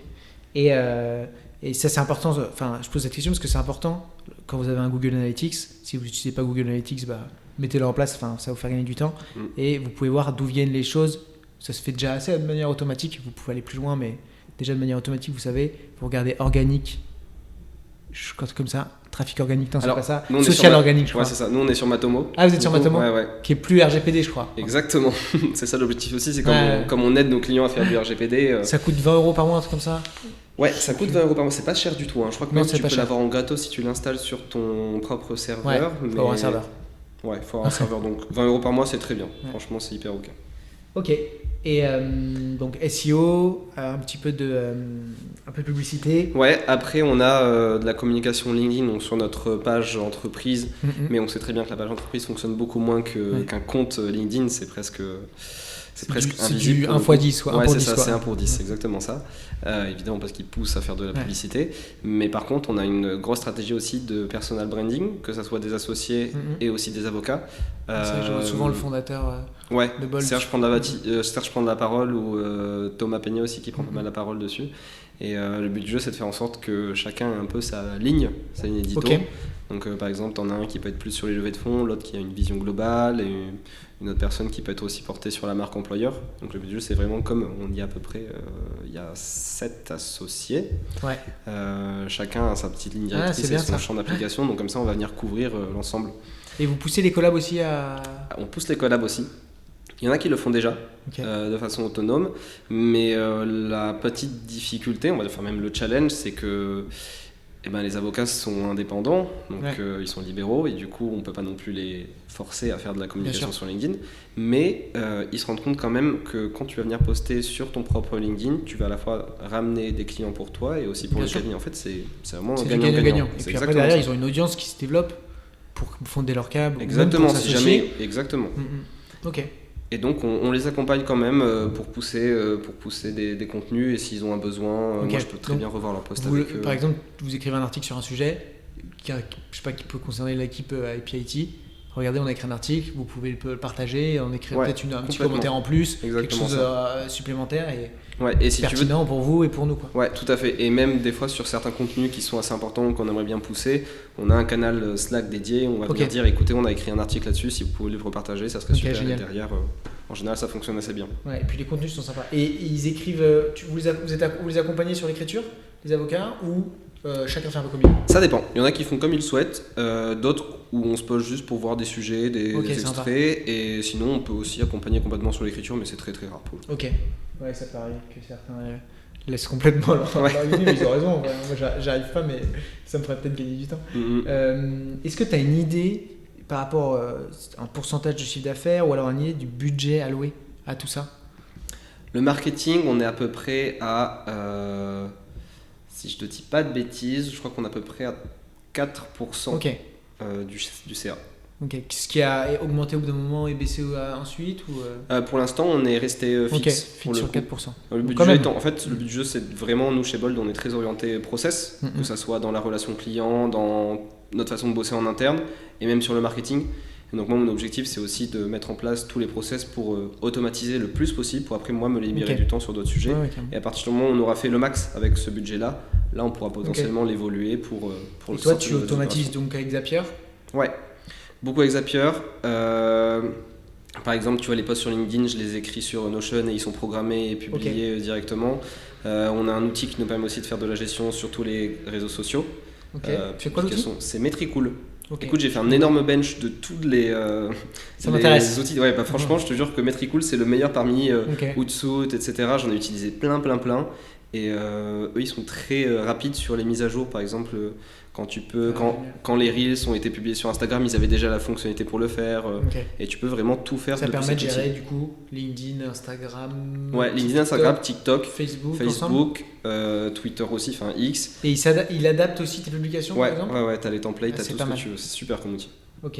Et ça c'est important, enfin je pose cette question parce que c'est important quand vous avez un Google Analytics, si vous n'utilisez pas Google Analytics, bah, mettez-le en place, enfin, ça va vous faire gagner du temps. Et vous pouvez voir d'où viennent les choses, ça se fait déjà assez de manière automatique, vous pouvez aller plus loin, mais déjà de manière automatique, vous savez, vous regardez organique, comme ça, trafic organique, non c'est Alors, pas ça, nous, on est social sur organique je crois. Ouais, c'est ça. Nous, on est sur Matomo. Ah, vous êtes sur Du coup, Matomo Ouais. Qui est plus RGPD je crois. Exactement. C'est ça l'objectif aussi. C'est Ouais. comme on aide nos clients à faire du RGPD. Ça coûte 20 € par mois, un truc comme ça. Ouais, ça coûte 20 € par mois. C'est pas cher du tout. Hein. Je crois que Non, même c'est tu pas peux cher. l'avoir en gratos si tu l'installes sur ton propre serveur. Ouais, faut avoir un serveur. Ouais, faut avoir un serveur. Donc 20 € par mois, c'est très bien. Ouais. Franchement, c'est hyper ok. Ok. Et donc SEO, un petit peu de publicité. Ouais, après on a de la communication LinkedIn donc sur notre page entreprise, mais on sait très bien que la page entreprise fonctionne beaucoup moins qu'un compte LinkedIn, c'est presque invisible. C'est du pour 1 le coup. x 10, quoi. Ouais, 1 pour c'est 10, ça, quoi. c'est 1 pour 10, c'est exactement ça. Évidemment parce qu'ils poussent à faire de la publicité, mais par contre on a une grosse stratégie aussi de personal branding, que ce soit des associés et aussi des avocats. C'est vrai que je vois souvent le fondateur Ouais, de Bold. Serge prend la parole ou Thomas Peignet aussi qui prend pas mal la parole dessus. Et le but du jeu, c'est de faire en sorte que chacun ait un peu sa ligne édito. Ok. Donc par exemple, t'en as un qui peut être plus sur les levées de fonds, l'autre qui a une vision globale, et une autre personne qui peut être aussi portée sur la marque employeur. Donc le but du jeu, c'est vraiment comme on y a à peu près, il y a 7 associés. Ouais. Chacun a sa petite ligne directrice c'est bien et son ça. champ d'application. Donc comme ça, on va venir couvrir l'ensemble. Et vous poussez les collabs aussi à. On pousse les collabs aussi. Il y en a qui le font déjà de façon autonome, mais la petite difficulté, on va faire même le challenge, c'est que les avocats sont indépendants, donc ils sont libéraux, et du coup on ne peut pas non plus les forcer à faire de la communication sur LinkedIn, mais ils se rendent compte quand même que quand tu vas venir poster sur ton propre LinkedIn, tu vas à la fois ramener des clients pour toi et aussi pour le cabinet. En fait, c'est vraiment c'est gagnant-gagnant. Et puis après derrière, ils ont une audience qui se développe pour fonder leur câble. Exactement, si jamais. Exactement. Ok. Et donc on les accompagne quand même pour pousser des contenus, et s'ils ont un besoin, moi je peux très bien revoir leur post avec eux. Par exemple, vous écrivez un article sur un sujet je sais pas, qui peut concerner l'équipe IPIT. Regardez, on a écrit un article, vous pouvez le partager, on écrit peut-être un petit commentaire en plus, quelque chose supplémentaire et si pertinent pour vous et pour nous, quoi. Ouais, tout à fait. Et même des fois sur certains contenus qui sont assez importants, qu'on aimerait bien pousser, on a un canal Slack dédié, on va venir dire écoutez, on a écrit un article là-dessus, si vous pouvez le repartager, ça serait super. Génial. Et derrière, en général, ça fonctionne assez bien. Ouais, et puis les contenus sont sympas. Et ils écrivent, vous les accompagnez sur l'écriture, les avocats, ou chacun fait un peu comme il veut? Ça dépend. Il y en a qui font comme ils le souhaitent, d'autres où on se pose juste pour voir des sujets, des extraits, et sinon on peut aussi accompagner complètement sur l'écriture, mais c'est très très rare pour le coup. Ok. Ouais, ça peut arriver que certains laissent complètement leur idée, mais ils ont raison. Moi, j'arrive pas, mais ça me ferait peut-être gagner du temps. Est-ce que tu as une idée par rapport à un pourcentage de chiffre d'affaires, ou alors une idée du budget alloué à tout ça? Le marketing, on est à peu près à, si je te dis pas de bêtises, je crois qu'on est à peu près à 4% du CA. Ok. Ce qui a augmenté au bout d'un moment et baissé ensuite, ou pour l'instant, on est resté fixe. Fixe sur 4%. Le but du jeu étant, en fait, le but du jeu, c'est vraiment, nous chez Bold, on est très orienté process, que ça soit dans la relation client, dans notre façon de bosser en interne, et même sur le marketing. Et donc moi, mon objectif, c'est aussi de mettre en place tous les process pour automatiser le plus possible, pour après moi me libérer du temps sur d'autres sujets. Et à partir du moment où on aura fait le max avec ce budget-là, là on pourra potentiellement l'évoluer pour et toi, tu automatises donc avec Zapier? Ouais, beaucoup avec Zapier. Par exemple, tu vois, les posts sur LinkedIn, je les écris sur Notion et ils sont programmés et publiés directement. On a un outil qui nous permet aussi de faire de la gestion sur tous les réseaux sociaux. C'est quoi l'outil? C'est Metricool. Écoute, j'ai fait un énorme bench de tous les outils. Ouais, franchement, je te jure que Metricool, c'est le meilleur parmi Hootsuite, etc. J'en ai utilisé plein. Et eux, ils sont très rapides sur les mises à jour. Par exemple, quand les Reels ont été publiés sur Instagram, ils avaient déjà la fonctionnalité pour le faire. Et tu peux vraiment tout faire. Ça permet de gérer du coup LinkedIn, Instagram. Ouais, LinkedIn, Instagram, TikTok, Facebook, Twitter aussi, enfin X. Et il adapte aussi tes publications par exemple? Ouais, t'as les templates, t'as tout ce que tu veux. C'est super comme outil. Ok.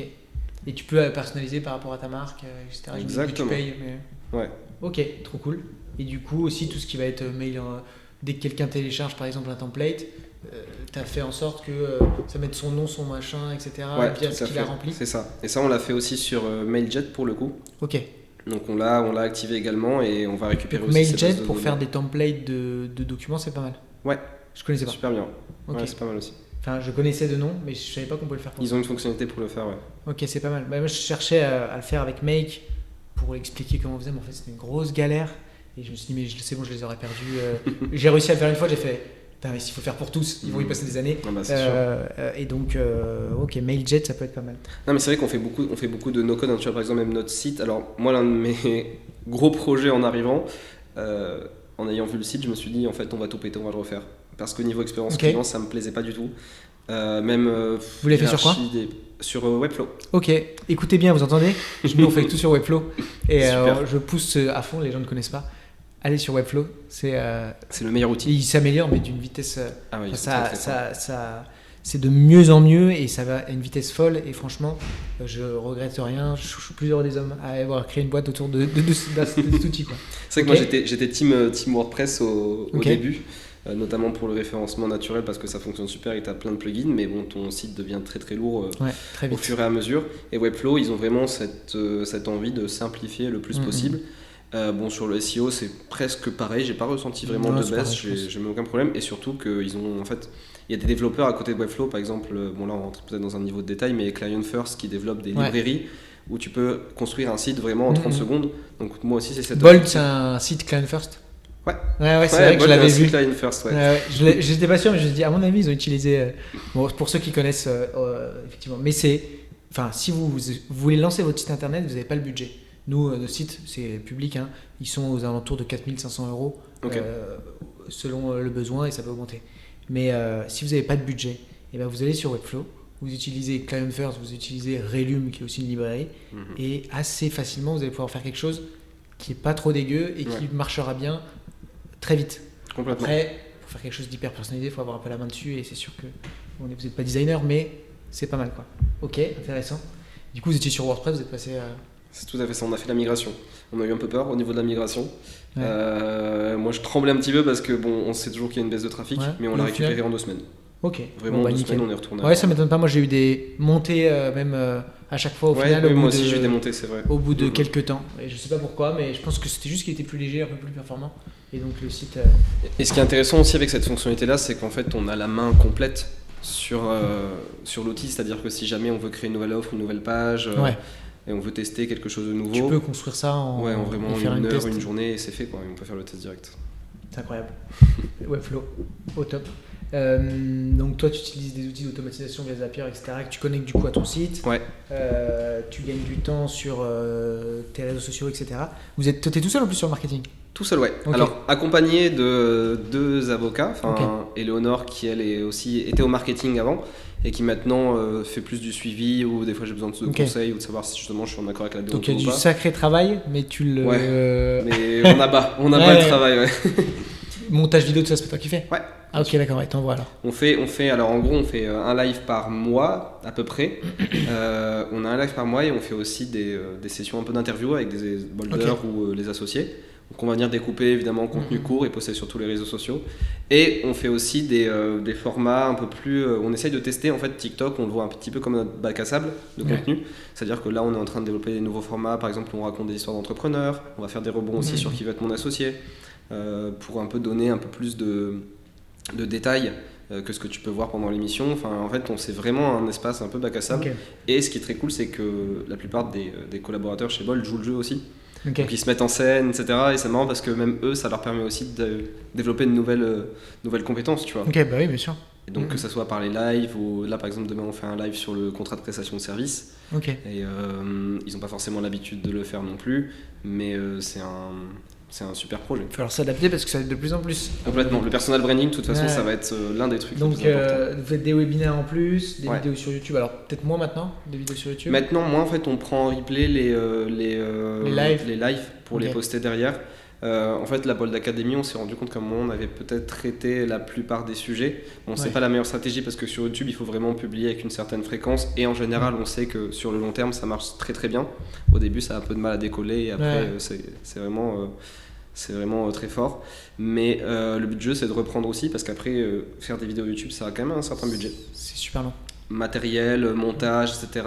Et tu peux personnaliser par rapport à ta marque, etc. Exactement. Tu payes, mais... Ouais. Ok, trop cool. Et du coup aussi tout ce qui va être mail, dès que quelqu'un télécharge par exemple un template, tu as fait en sorte que ça mette son nom, son machin, etc. via ce qu'il a rempli. C'est ça. Et ça on l'a fait aussi sur Mailjet pour le coup. Ok. Donc on l'a activé également et on va récupérer aussi Mailjet pour faire des templates de documents, c'est pas mal. Ouais. Je connaissais pas. Super bien. Okay. Ouais, c'est pas mal aussi. Enfin, je connaissais de nom, mais je savais pas qu'on pouvait le faire. Ils ont une fonctionnalité pour le faire, ouais. Ok, c'est pas mal. Moi, je cherchais à le faire avec Make pour expliquer comment on faisait, mais en fait, c'était une grosse galère. Et je me suis dit, mais c'est bon, je les aurais perdus. J'ai réussi à le faire une fois, j'ai fait, mais s'il faut faire pour tous, ils vont y passer des années. Ah bah, c'est sûr. Et donc, ok, Mailjet, ça peut être pas mal. Non, mais c'est vrai qu'on fait beaucoup de no-code. Hein. Tu vois, par exemple, même notre site. Alors, moi, l'un de mes gros projets en arrivant, en ayant vu le site, je me suis dit, en fait, on va tout péter, on va le refaire. Parce qu'au niveau expérience client, ça me plaisait pas du tout. Vous l'avez fait sur quoi? Sur Webflow. Ok, écoutez bien, vous entendez? Nous, on fait tout sur Webflow. Et je pousse à fond, les gens ne connaissent pas. Allez sur Webflow, c'est le meilleur outil. Il s'améliore, mais d'une vitesse. Oui, c'est de mieux en mieux et ça va à une vitesse folle. Et franchement, je regrette rien. Je suis plus heureux des hommes à avoir créé une boîte autour de cet outil. C'est vrai que moi, j'étais team WordPress au début. Notamment pour le référencement naturel parce que ça fonctionne super et tu as plein de plugins, mais bon, ton site devient très très lourd très au fur et à mesure. Et Webflow, ils ont vraiment cette envie de simplifier le plus possible. Sur le SEO, c'est presque pareil, j'ai pas ressenti vraiment de baisse, j'ai aucun problème. Et surtout qu'ils ont, en fait, il y a des développeurs à côté de Webflow, par exemple, bon là on rentre peut-être dans un niveau de détail, mais Client First qui développe des librairies où tu peux construire un site vraiment en 30 secondes. Donc moi aussi c'est cette... Bolt, c'est un site Client First? Ouais, c'est vrai que je l'avais vu. First, j'étais pas sûr, mais je me suis dit, à mon avis, ils ont utilisé. Pour ceux qui connaissent, effectivement. Mais si vous voulez lancer votre site internet, vous n'avez pas le budget. Nous, nos sites, c'est public, hein, ils sont aux alentours de 4 500 €, selon le besoin, et ça peut augmenter. Mais si vous n'avez pas de budget, ben vous allez sur Webflow, vous utilisez Client First, vous utilisez Relum, qui est aussi une librairie, et assez facilement, vous allez pouvoir faire quelque chose qui n'est pas trop dégueu et qui marchera bien très vite. Complètement. Après, pour faire quelque chose d'hyper personnalisé, il faut avoir un peu la main dessus et c'est sûr que vous n'êtes pas designer, mais c'est pas mal, quoi. Ok, intéressant. Du coup, vous étiez sur WordPress, vous êtes passé à... C'est tout à fait ça, on a fait la migration. On a eu un peu peur au niveau de la migration. Moi, je tremblais un petit peu parce que on sait toujours qu'il y a une baisse de trafic, mais on l'a récupéré en 2 semaines. Ok. Vraiment, en 2 semaines, on est retourné. Ouais, ça m'étonne pas. Moi, j'ai eu des montées même à chaque fois au final. Moi aussi, j'ai eu des montées, c'est vrai. Au bout de quelques temps. Et je sais pas pourquoi, mais je pense que c'était juste qu'il était plus léger, un peu plus performant. Et donc le site. Et ce qui est intéressant aussi avec cette fonctionnalité-là, c'est qu'en fait, on a la main complète sur l'outil. C'est-à-dire que si jamais on veut créer une nouvelle offre, une nouvelle page. Et on veut tester quelque chose de nouveau. Tu peux construire ça en vraiment une heure, une journée, et c'est fait, quoi. On peut faire le test direct. C'est incroyable. Webflow, au top. Donc toi, tu utilises des outils d'automatisation via Zapier, etc., que tu connectes du coup à ton site. Tu gagnes du temps sur tes réseaux sociaux, etc. T'es tout seul en plus sur le marketing? Tout seul, ouais. Okay. Alors, accompagné de 2 avocats, Éléonore qui elle était au marketing avant et qui maintenant fait plus du suivi ou des fois j'ai besoin de conseils ou de savoir si justement je suis en accord avec la déontologie. Donc il y a du sacré travail, mais tu le... mais on abat le travail, Montage vidéo, tout ça, c'est pas toi qui fais? Ouais. Ah ok, d'accord, t'envoies alors. On fait alors en gros on fait un live par mois à peu près. On a un live par mois et on fait aussi des sessions un peu d'interview avec des bolders ou les associés Donc on va venir découper évidemment en contenu court et poster sur tous les réseaux sociaux. Et on fait aussi des formats un peu plus... on essaye de tester en fait TikTok, on le voit un petit peu comme notre bac à sable de contenu. C'est-à-dire que là on est en train de développer des nouveaux formats, par exemple on raconte des histoires d'entrepreneurs, on va faire des rebonds aussi sur qui va être mon associé, pour un peu donner un peu plus de détails que ce que tu peux voir pendant l'émission. Enfin, en fait, c'est vraiment un espace un peu bac à sable. Et ce qui est très cool, c'est que la plupart des collaborateurs chez Bold jouent le jeu aussi. Donc ils se mettent en scène, etc. Et c'est marrant parce que même eux, ça leur permet aussi de développer de nouvelles compétences, tu vois. Ok, bah oui, bien sûr. Et donc que ça soit par les lives, ou là par exemple demain on fait un live sur le contrat de prestation de service. Et ils n'ont pas forcément l'habitude de le faire non plus, mais c'est un super projet. Il va falloir s'adapter parce que ça va être de plus en plus. Complètement. Le personal branding, de toute façon, ça va être l'un des trucs donc, les plus importants. vous faites des webinaires en plus, des vidéos sur YouTube. Alors, peut-être moins maintenant, des vidéos sur YouTube. Maintenant, moi, en fait, on prend en replay les lives pour les poster derrière. En fait, la Bold Academy, on s'est rendu compte qu'à un moment, on avait peut-être traité la plupart des sujets. Bon, c'est pas la meilleure stratégie parce que sur YouTube, il faut vraiment publier avec une certaine fréquence. Et en général, on sait que sur le long terme, ça marche très très bien. Au début, ça a un peu de mal à décoller et après, c'est vraiment très fort. Mais le but du jeu, c'est de reprendre aussi parce qu'après, faire des vidéos YouTube, ça a quand même un certain budget. C'est super long. Matériel, montage, etc.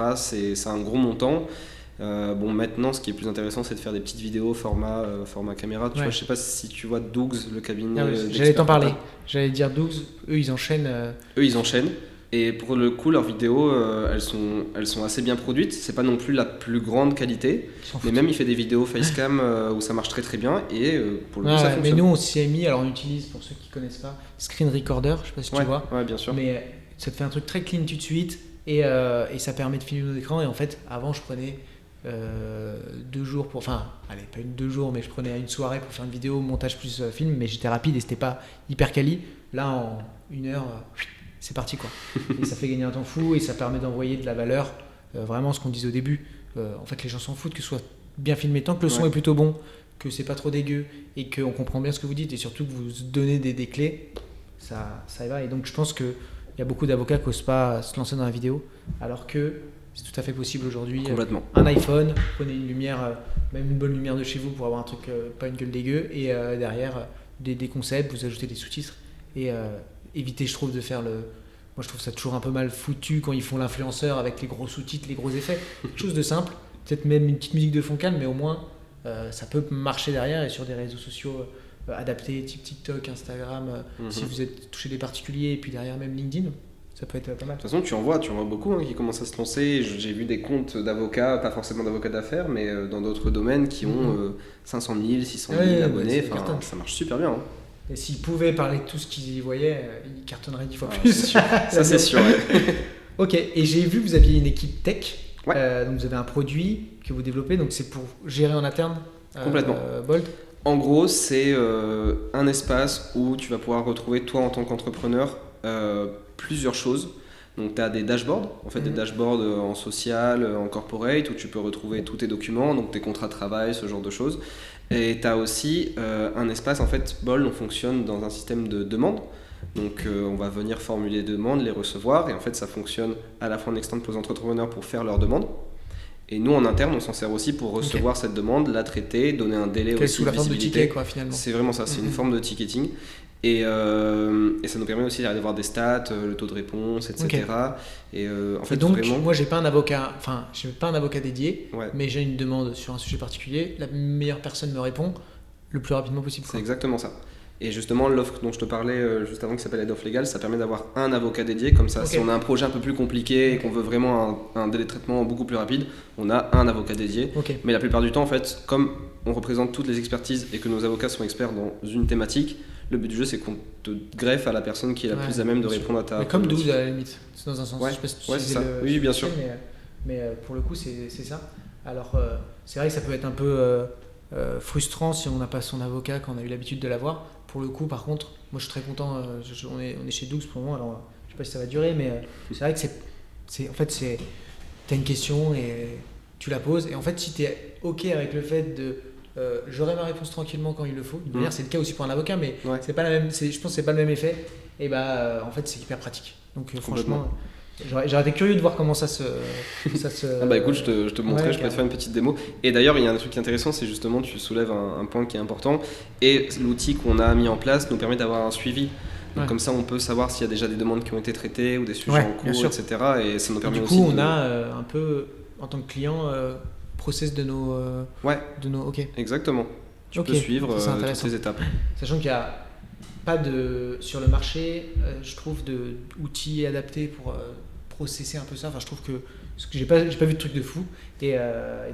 C'est un gros montant. Bon, maintenant, ce qui est plus intéressant, c'est de faire des petites vidéos format caméra. Tu vois, je sais pas si tu vois Dougs, le cabinet. J'allais t'en parler. J'allais dire Dougs, eux, ils enchaînent. Et pour le coup, leurs vidéos, elles sont assez bien produites. C'est pas non plus la plus grande qualité, mais même il fait des vidéos facecam où ça marche très très bien. Et pour le coup, ça fonctionne. Mais nous, on s'y est mis. Alors, on utilise, pour ceux qui connaissent pas, Screen Recorder. Je sais pas si tu vois. Ouais, bien sûr. Mais ça te fait un truc très clean tout de suite et ça permet de filmer nos écrans. Et en fait, avant, je prenais 2 jours pour. Enfin, allez, pas 2 jours, mais je prenais une soirée pour faire une vidéo, montage plus film. Mais j'étais rapide et c'était pas hyper quali. Là, en 1 heure. C'est parti quoi. Et ça fait gagner un temps fou et ça permet d'envoyer de la valeur. Vraiment ce qu'on disait au début. En fait, les gens s'en foutent que ce soit bien filmé. Tant que le son est plutôt bon, que c'est pas trop dégueu et qu'on comprend bien ce que vous dites et surtout que vous donnez des clés, ça y va. Et donc je pense qu'il y a beaucoup d'avocats qui n'osent pas se lancer dans la vidéo alors que c'est tout à fait possible aujourd'hui. Complètement. Un iPhone, prenez une lumière, même une bonne lumière de chez vous pour avoir un truc, pas une gueule dégueu et derrière des concepts, vous ajoutez des sous-titres et éviter, je trouve, de faire le... Moi, je trouve ça toujours un peu mal foutu quand ils font l'influenceur avec les gros sous-titres, les gros effets. Quelque chose de simple, peut-être même une petite musique de fond calme, mais au moins, ça peut marcher derrière et sur des réseaux sociaux adaptés, type TikTok, Instagram, si vous êtes touché des particuliers, et puis derrière même LinkedIn, ça peut être pas mal. De toute façon, tu en vois beaucoup qui commencent à se lancer. J'ai vu des comptes d'avocats, pas forcément d'avocats d'affaires, mais dans d'autres domaines qui ont 500 000, 600 000 abonnés. Ça marche super bien. Et s'ils pouvaient parler de tout ce qu'ils y voyaient, ils cartonneraient 10 fois plus. C'est sûr. Ça, c'est sûr. Ok, et j'ai vu que vous aviez une équipe tech. Donc vous avez un produit que vous développez, donc c'est pour gérer en interne complètement. Bold. En gros, c'est un espace où tu vas pouvoir retrouver, toi en tant qu'entrepreneur, plusieurs choses. Donc tu as des dashboards, en fait des dashboards en social, en corporate, où tu peux retrouver tous tes documents, donc tes contrats de travail, ce genre de choses. Et tu as aussi un espace, en fait, Bold, on fonctionne dans un système de demande. Donc on va venir formuler des demandes, les recevoir, et en fait ça fonctionne à la fois en externe pour les entrepreneurs pour faire leurs demandes. Et nous en interne, on s'en sert aussi pour recevoir cette demande, la traiter, donner un délai aussi sous la forme de ticket, quoi, finalement. C'est vraiment ça, c'est une forme de ticketing. Et ça nous permet aussi d'avoir des stats, le taux de réponse, etc. Et en fait, donc, vraiment... moi, j'ai pas un avocat dédié, mais j'ai une demande sur un sujet particulier. La meilleure personne me répond le plus rapidement possible. C'est exactement ça. Et justement, l'offre dont je te parlais juste avant, qui s'appelle Head of Legal, ça permet d'avoir un avocat dédié. Comme ça, si on a un projet un peu plus compliqué et qu'on veut vraiment un délai de traitement beaucoup plus rapide, on a un avocat dédié. Mais la plupart du temps, en fait, comme on représente toutes les expertises et que nos avocats sont experts dans une thématique, le but du jeu, c'est qu'on te greffe à la personne qui est la plus à même de répondre à ta... Mais comme 12 à la limite, c'est dans un sens. Je sais pas si tu c'est ça. Oui, bien sûr. Mais pour le coup, c'est ça. Alors, c'est vrai que ça peut être un peu frustrant si on n'a pas son avocat quand on a eu l'habitude de l'avoir. Pour le coup, par contre, moi je suis très content. On est chez 12 pour le moment, alors je sais pas si ça va durer, mais c'est vrai que t'as une question et tu la poses. Et en fait, si tu es OK avec le fait de j'aurai ma réponse tranquillement quand il le faut. D'ailleurs, c'est le cas aussi pour un avocat, mais c'est pas la même, je pense que c'est pas le même effet. Et en fait, c'est hyper pratique. Donc franchement, J'aurais été curieux de voir comment ça se. Ah bah écoute, je te montrerai, Ouais, je peux te faire une petite démo. Et d'ailleurs, il y a un truc intéressant, c'est justement, tu soulèves un point qui est important. Et l'outil qu'on a mis en place nous permet d'avoir un suivi. Donc comme ça, on peut savoir s'il y a déjà des demandes qui ont été traitées ou des sujets en cours, etc. Et ça nous permet aussi. Du coup, on a un peu, en tant que client, process de nos. Ok. Exactement. Tu peux suivre toutes ces étapes. Sachant qu'il n'y a pas sur le marché, je trouve, d'outils adaptés pour processer un peu ça. Enfin, je trouve que j'ai pas vu de truc de fou. Et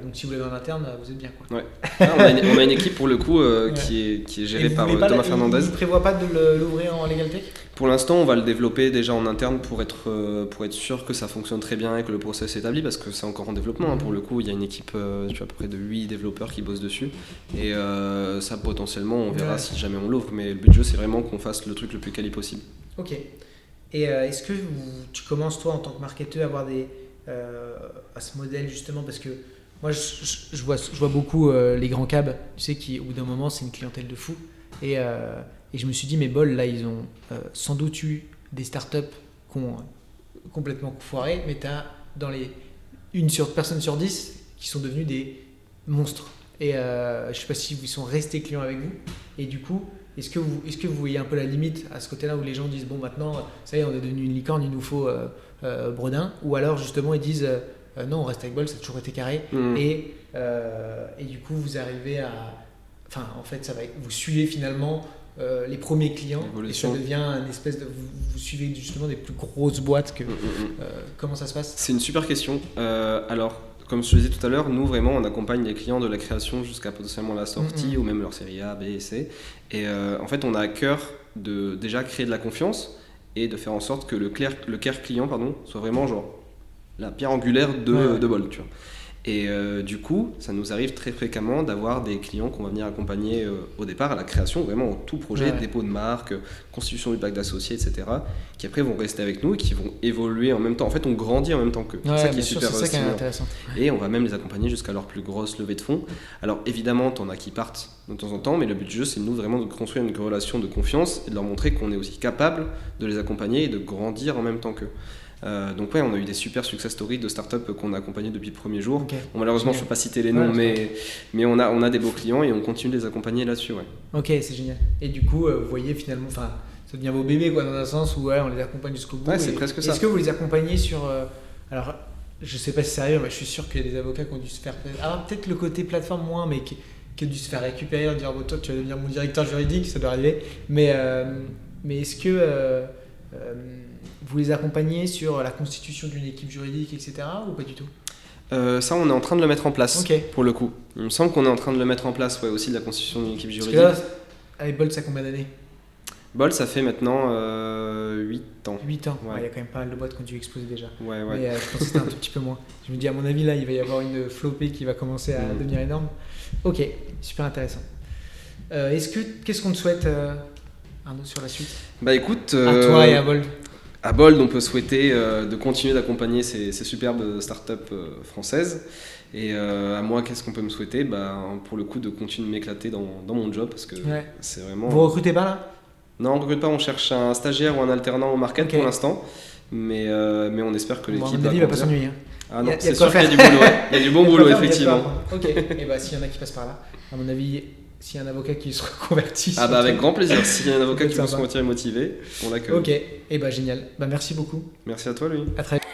donc, si vous l'avez en interne, vous êtes bien, quoi. Ouais. On a une équipe pour le coup qui est gérée par Thomas Fernandez. Vous ne prévoyez pas de l'ouvrir en Legal Tech ? Pour l'instant, on va le développer déjà en interne pour être sûr que ça fonctionne très bien et que le process est établi, parce que c'est encore en développement. Pour le coup, il y a une équipe à peu près de 8 développeurs qui bossent dessus. Et ça, potentiellement, on verra si jamais on l'ouvre. Mais le but du jeu, c'est vraiment qu'on fasse le truc le plus quali possible. Ok. Et est-ce que tu commences, toi, en tant que marketeur, à avoir à ce modèle, justement, parce que moi, je vois beaucoup les grands cabs, tu sais, qui, au bout d'un moment, c'est une clientèle de fou. Et je me suis dit, mais Bold, là, ils ont sans doute eu des startups qui ont complètement foiré, mais tu as dans les personnes sur 10 qui sont devenus des monstres. Et je ne sais pas si ils sont restés clients avec vous. Et du coup, est-ce que vous voyez un peu la limite à ce côté-là où les gens disent, bon, maintenant, ça y est, on est devenu une licorne, il nous faut Bredin. Ou alors, justement, ils disent, non, on reste avec Bold, ça a toujours été carré. Et du coup, vous arrivez à... Enfin, en fait, vous suivez finalement les premiers clients. L'évolution. Et ça devient une espèce de... Vous suivez justement des plus grosses boîtes que... comment ça se passe ? C'est une super question. Alors, comme je te disais tout à l'heure, nous, vraiment, on accompagne les clients de la création jusqu'à potentiellement la sortie ou même leur série A, B et C. Et en fait, on a à cœur de déjà créer de la confiance et de faire en sorte que le care client soit vraiment genre la pierre angulaire de Bold, tu vois. Et du coup, ça nous arrive très fréquemment d'avoir des clients qu'on va venir accompagner au départ à la création, vraiment au tout projet, dépôt de marque, constitution du pack d'associés, etc., qui après vont rester avec nous et qui vont évoluer en même temps. En fait, on grandit en même temps qu'eux. C'est ça qui est super intéressant. Et on va même les accompagner jusqu'à leur plus grosse levée de fonds. Alors évidemment, t'en as qui partent de temps en temps, mais le but du jeu, c'est nous vraiment de construire une relation de confiance et de leur montrer qu'on est aussi capable de les accompagner et de grandir en même temps qu'eux. Donc on a eu des super success stories de startups qu'on a accompagnés depuis le premier jour. Bon, malheureusement, je ne peux pas citer les noms, mais on a des beaux clients et on continue de les accompagner là-dessus. Ok, c'est génial. Et du coup, vous voyez finalement, ça devient vos bébés, quoi, dans un sens où on les accompagne jusqu'au bout. C'est presque ça. Est-ce que vous les accompagnez sur... alors, je ne sais pas si c'est sérieux, mais je suis sûr qu'il y a des avocats qui ont dû se faire... Alors peut-être le côté plateforme moins, mais qui a dû se faire récupérer en disant « toi, tu vas devenir mon directeur juridique », ça doit arriver. Mais est-ce que... vous les accompagnez sur la constitution d'une équipe juridique, etc. ou pas du tout ? Ça, on est en train de le mettre en place, pour le coup. Il me semble qu'on est en train de le mettre en place, aussi de la constitution d'une équipe juridique. Parce que là, avec Bold, ça a combien d'années ? Bold, ça fait maintenant 8 ans. 8 ans, il y a quand même pas mal de boîtes qui ont dû exploser déjà. Ouais. Mais je pense que c'était un tout petit peu moins. Je me dis, à mon avis, là, il va y avoir une flopée qui va commencer à devenir énorme. Ok, super intéressant. Qu'est-ce qu'on te souhaite, Arnaud, sur la suite ? Bah écoute... à toi et à Bold. À Bold, on peut souhaiter de continuer d'accompagner ces superbes startups françaises. Et à moi, qu'est-ce qu'on peut me souhaiter ? Pour le coup, de continuer de m'éclater dans mon job, parce que c'est vraiment... Vous recrutez pas là ? Non, on ne recrute pas, on cherche un stagiaire ou un alternant au market pour l'instant. Mais on espère que l'équipe va... va pas s'ennuyer. Ah non, c'est sûr qu'il y a du boulot. Il y a du bon boulot, effectivement. Ok, et s'il y en a qui passent par là, à mon avis... S'il y a un avocat qui se reconvertit... avec grand plaisir. S'il y a un avocat qui veut se convertir et motiver, on l'accueille. Ok, génial. Merci beaucoup. Merci à toi, Louis. À très vite.